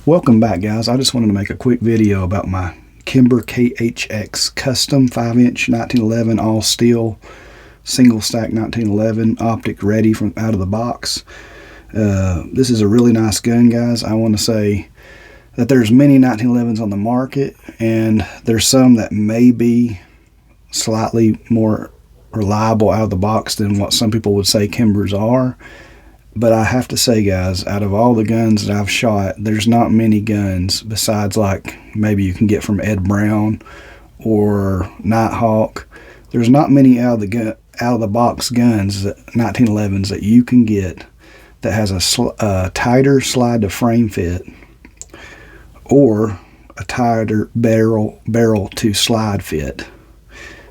Welcome back, guys. I just wanted to make a quick video about my Kimber KHX custom 5-inch 1911 all steel single stack 1911 optic ready from out of the box. This is a really nice gun, guys. I want to say that there's many 1911s on the market, and there's some that may be slightly more reliable out of the box than what some people would say Kimbers are. But I have to say, guys, out of all the guns that I've shot, there's not many guns besides like maybe you can get from Ed Brown or Nighthawk. There's not many out of the box guns, 1911s, that you can get that has a tighter slide to frame fit or a tighter barrel to slide fit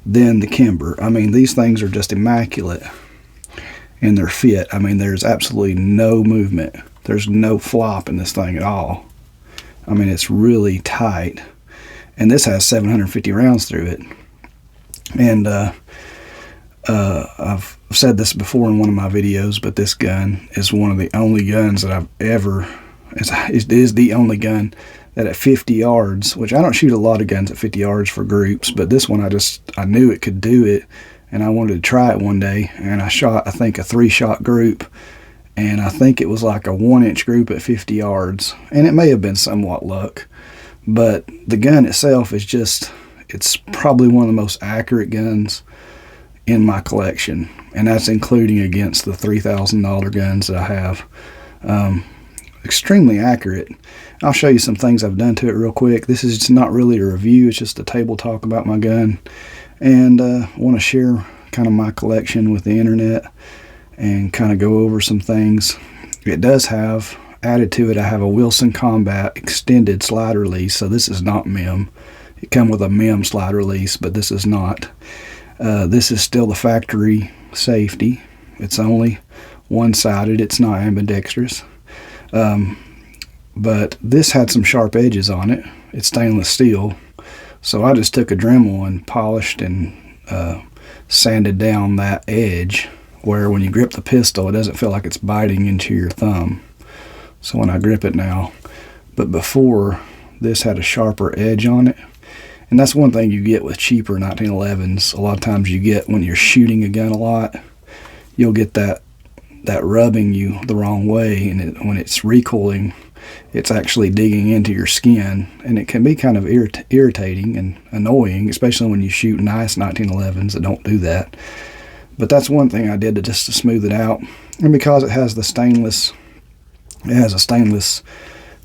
than the Kimber. I mean, these things are just immaculate in their fit. I mean, there's absolutely no movement. There's no flop in this thing at all. I mean, it's really tight. And this has 750 rounds through it. And I've said this before in one of my videos, but this gun is one of the only guns that I've ever, it is the only gun that at 50 yards, which I don't shoot a lot of guns at 50 yards for groups, but this one I knew it could do it. And I wanted to try it one day, and I shot, I think, a 3-shot group, and I think it was like a 1-inch group at 50 yards, and it may have been somewhat luck, but the gun itself is just, it's probably one of the most accurate guns in my collection, and that's including against the $3,000 guns that I have. Extremely accurate. I'll show you some things I've done to it real quick. This is not really a review, it's just a table talk about my gun. And I want to share kind of my collection with the internet and kind of go over some things. It does have, added to it, I have a Wilson Combat extended slide release. So this is not MIM. It comes with a MIM slide release, but this is not. This is still the factory safety. It's only one-sided. It's not ambidextrous. But this had some sharp edges on it. It's stainless steel. So I just took a Dremel and polished and sanded down that edge where when you grip the pistol, it doesn't feel like it's biting into your thumb. So when I grip it now, but before, this had a sharper edge on it. And that's one thing you get with cheaper 1911s. A lot of times you get when you're shooting a gun a lot, you'll get that rubbing you the wrong way, and when it's recoiling, it's actually digging into your skin, and it can be kind of irritating and annoying, especially when you shoot nice 1911s that don't do that. But that's one thing I did to smooth it out. And because it has the stainless, it has a stainless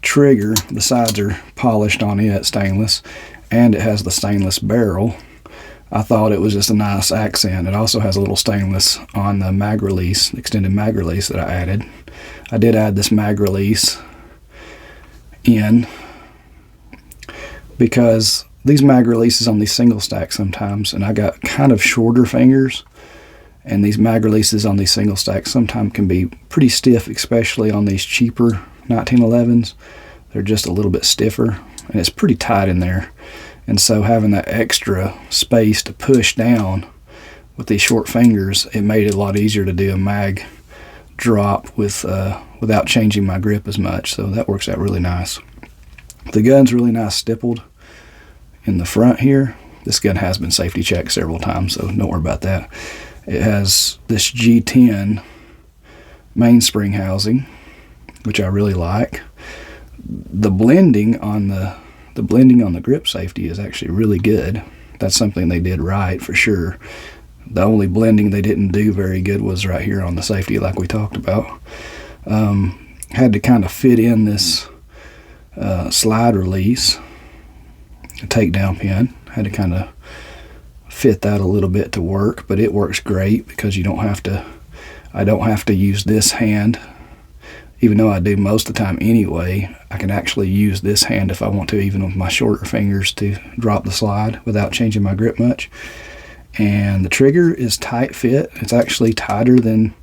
trigger, the sides are polished on it, stainless, and it has the stainless barrel, I thought it was just a nice accent. It also has a little stainless on the mag release, extended mag release that I added. I did add this mag release in because these mag releases on these single stacks sometimes, and I got kind of shorter fingers, and these mag releases on these single stacks sometimes can be pretty stiff, especially on these cheaper 1911s. They're just a little bit stiffer, and it's pretty tight in there. And so having that extra space to push down with these short fingers, it made it a lot easier to do a mag drop with without changing my grip as much. So that works out really nice. The gun's really nice stippled in the front here. This gun has been safety checked several times, so don't worry about that. It has this G10 mainspring housing, which I really like. The blending on the grip safety is actually really good. That's something they did right for sure. The only blending they didn't do very good was right here on the safety, like we talked about. Had to kind of fit in this slide release, a takedown pin. Had to kind of fit that a little bit to work, but it works great because I don't have to use this hand. Even though I do most of the time anyway, I can actually use this hand if I want to, even with my shorter fingers, to drop the slide without changing my grip much. And the trigger is tight fit. It's actually tighter than,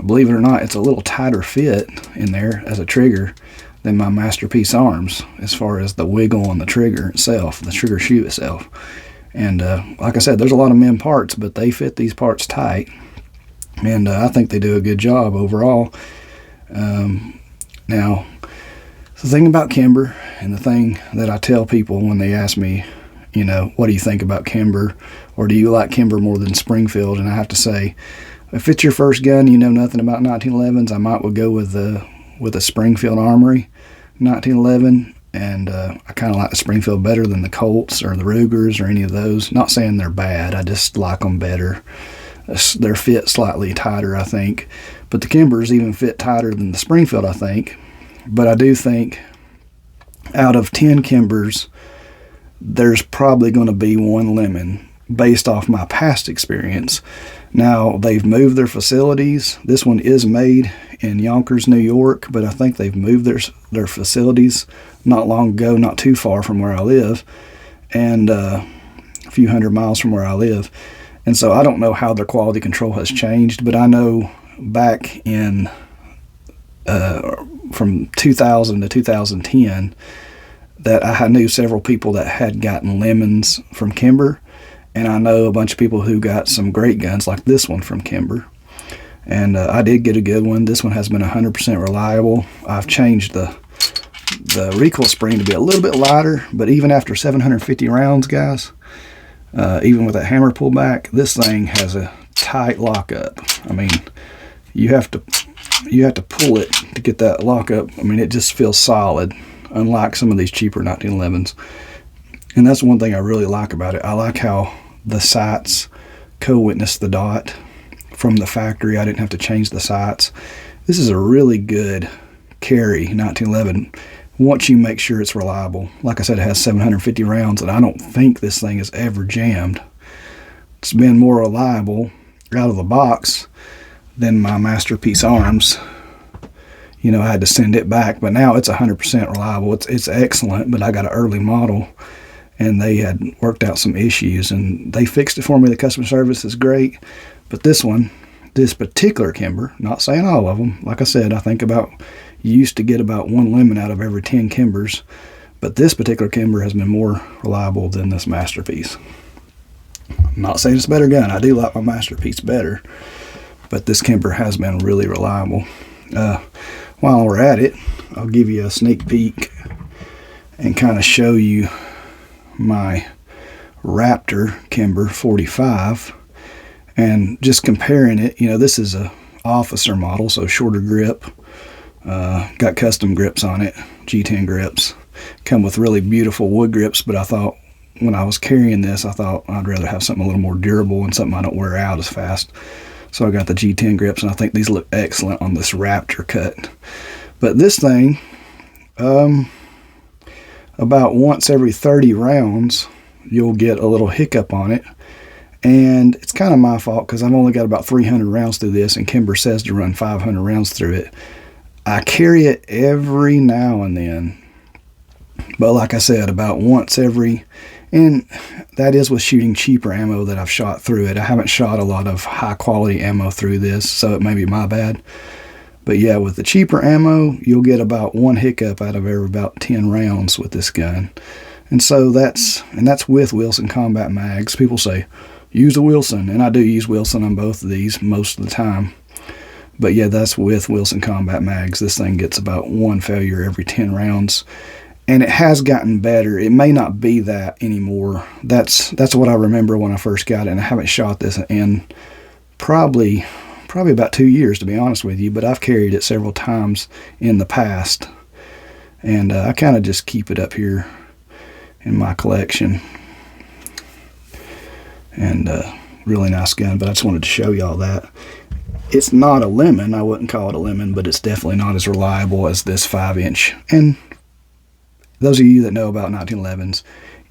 believe it or not, it's a little tighter fit in there as a trigger than my Masterpiece arms as far as the wiggle on the trigger itself, the trigger shoe itself. And like I said, there's a lot of MIM parts, but they fit these parts tight. And I think they do a good job overall. Now, So the thing about Kimber, and the thing that I tell people when they ask me, you know, what do you think about Kimber, or do you like Kimber more than Springfield? And I have to say, if it's your first gun, you know nothing about 1911s, I might would go with a Springfield Armory 1911, and I kind of like the Springfield better than the Colts or the Rugers or any of those. Not saying they're bad, I just like them better. They're fit slightly tighter, I think, but the Kimbers even fit tighter than the Springfield, I think. But I do think out of 10 Kimbers, there's probably going to be one lemon based off my past experience. Now, they've moved their facilities. This one is made in Yonkers, New York, but I think they've moved their facilities not long ago, not too far from where I live, and a few hundred miles from where I live. And so I don't know how their quality control has changed, but I know back in from 2000 to 2010 that I knew several people that had gotten lemons from Kimber, and I know a bunch of people who got some great guns like this one from Kimber. And I did get a good one. This one has been 100% reliable. I've changed the recoil spring to be a little bit lighter, but even after 750 rounds, guys, even with that hammer pullback, this thing has a tight lockup. I mean, you have to pull it to get that lockup. I mean, it just feels solid, unlike some of these cheaper 1911s. And that's one thing I really like about it. I like how the sights co-witness the dot from the factory. I didn't have to change the sights. This is a really good carry 1911 once you make sure it's reliable. Like I said, it has 750 rounds, and I don't think this thing is ever jammed. It's been more reliable out of the box than my Masterpiece Arms. You know, I had to send it back, but now it's 100% reliable. It's excellent, but I got an early model, and they had worked out some issues, and they fixed it for me. The customer service is great, but this particular Kimber, not saying all of them, like I said, I think you used to get about one lemon out of every 10 Kimbers, but this particular Kimber has been more reliable than this Masterpiece. I'm not saying it's a better gun. I do like my Masterpiece better, but this Kimber has been really reliable. While we're at it, I'll give you a sneak peek and kind of show you my Raptor Kimber 45, and just comparing it. You know, this is a officer model, so shorter grip, got custom grips on it, G10 grips, come with really beautiful wood grips, but I thought when I was carrying this, I thought I'd rather have something a little more durable and something I don't wear out as fast. So I got the G10 grips, and I think these look excellent on this Raptor cut. But this thing, about once every 30 rounds, you'll get a little hiccup on it. And it's kind of my fault because I've only got about 300 rounds through this, and Kimber says to run 500 rounds through it. I carry it every now and then. But like I said, about once every... And that is with shooting cheaper ammo that I've shot through it. I haven't shot a lot of high quality ammo through this, so it may be my bad. But yeah, with the cheaper ammo, you'll get about one hiccup out of every about 10 rounds with this gun. And so that's with Wilson Combat Mags. People say, use a Wilson, and I do use Wilson on both of these most of the time. But yeah, that's with Wilson Combat Mags. This thing gets about one failure every 10 rounds. And it has gotten better. It may not be that anymore. That's what I remember when I first got it, and I haven't shot this in probably about 2 years, to be honest with you, but I've carried it several times in the past, and I kind of just keep it up here in my collection. And really nice gun, but I just wanted to show y'all that. It's not a lemon. I wouldn't call it a lemon, but it's definitely not as reliable as this 5-inch. And those of you that know about 1911s,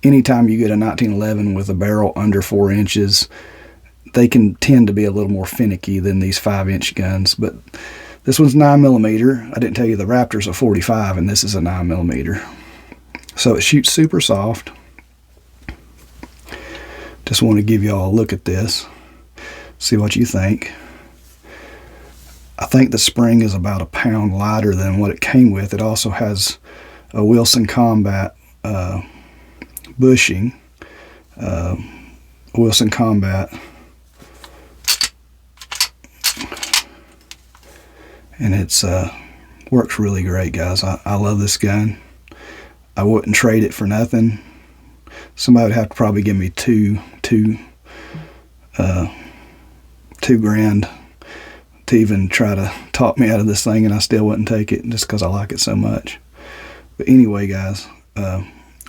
anytime you get a 1911 with a barrel under 4 inches, they can tend to be a little more finicky than these 5-inch guns. But this one's 9mm. I didn't tell you the Raptor's a 45, and this is a 9mm. So it shoots super soft. Just want to give you all a look at this, see what you think. I think the spring is about a pound lighter than what it came with. It also has a Wilson Combat bushing, Wilson Combat, and it's Works really great, guys. I love this gun. I wouldn't trade it for nothing. Somebody would have to probably give me $2,000 to even try to talk me out of this thing, and I still wouldn't take it just because I like it so much. But anyway, guys,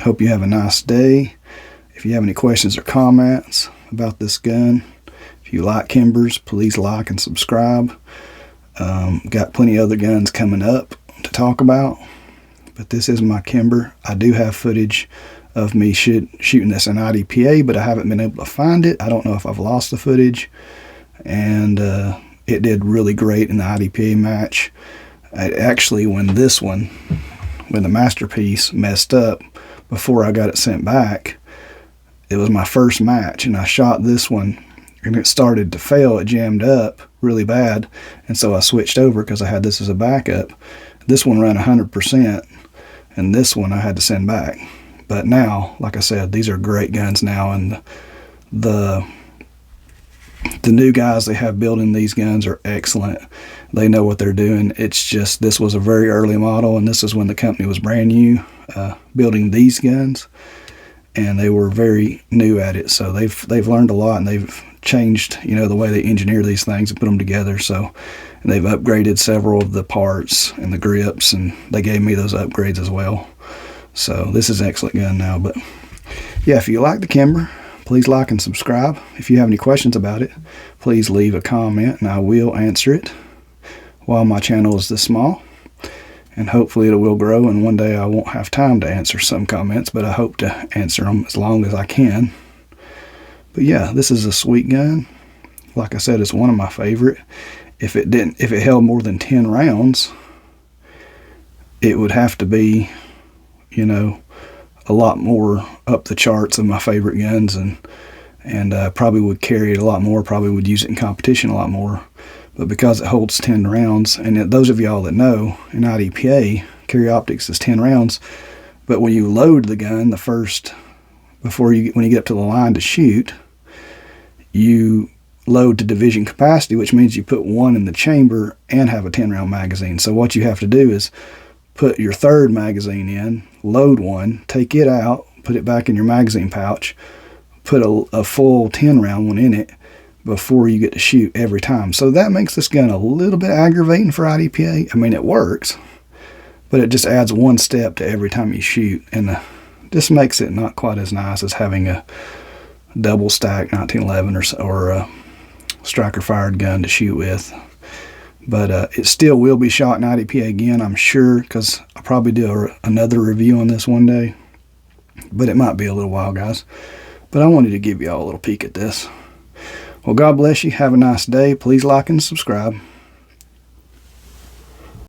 hope you have a nice day. If you have any questions or comments about this gun, if you like Kimbers, please like and subscribe. Got plenty of other guns coming up to talk about, but this is my Kimber. I do have footage of me shooting this in IDPA, but I haven't been able to find it. I don't know if I've lost the footage, and it did really great in the IDPA match. Actually, when the Masterpiece messed up before I got it sent back, it was my first match, and I shot this one, and it started to fail. It jammed up really bad, and so I switched over because I had this as a backup. This one ran 100%, and this one I had to send back. But now, like I said, these are great guns now, and the new guys they have building these guns are excellent. They know what they're doing. It's just, this was a very early model, and this is when the company was brand new building these guns, and they were very new at it. So they've learned a lot, and they've changed, you know, the way they engineer these things and put them together. So, and they've upgraded several of the parts and the grips, and they gave me those upgrades as well. So this is an excellent gun now. But yeah, if you like the Kimber, please like and subscribe. If you have any questions about it, please leave a comment and I will answer it while my channel is this small. And hopefully it will grow, and one day I won't have time to answer some comments, but I hope to answer them as long as I can. But yeah, this is a sweet gun. Like I said, it's one of my favorite. If it held more than 10 rounds, it would have to be, you know, a lot more up the charts of my favorite guns, and probably would carry it a lot more, probably would use it in competition a lot more. But because it holds 10 rounds, and those of y'all that know, in IDPA, carry optics is 10 rounds, but when you load the gun, when you get up to the line to shoot, you load to division capacity, which means you put one in the chamber and have a 10-round magazine. So what you have to do is put your third magazine in, load one, take it out, put it back in your magazine pouch, put a full 10-round one in it before you get to shoot every time. So that makes this gun a little bit aggravating for IDPA. I mean, it works, but it just adds one step to every time you shoot, and just makes it not quite as nice as having a double stack 1911 or a striker fired gun to shoot with. But it still will be shot in IDPA again, I'm sure, because I'll probably do another review on this one day. But it might be a little while, guys. But I wanted to give you all a little peek at this. Well, God bless you. Have a nice day. Please like and subscribe.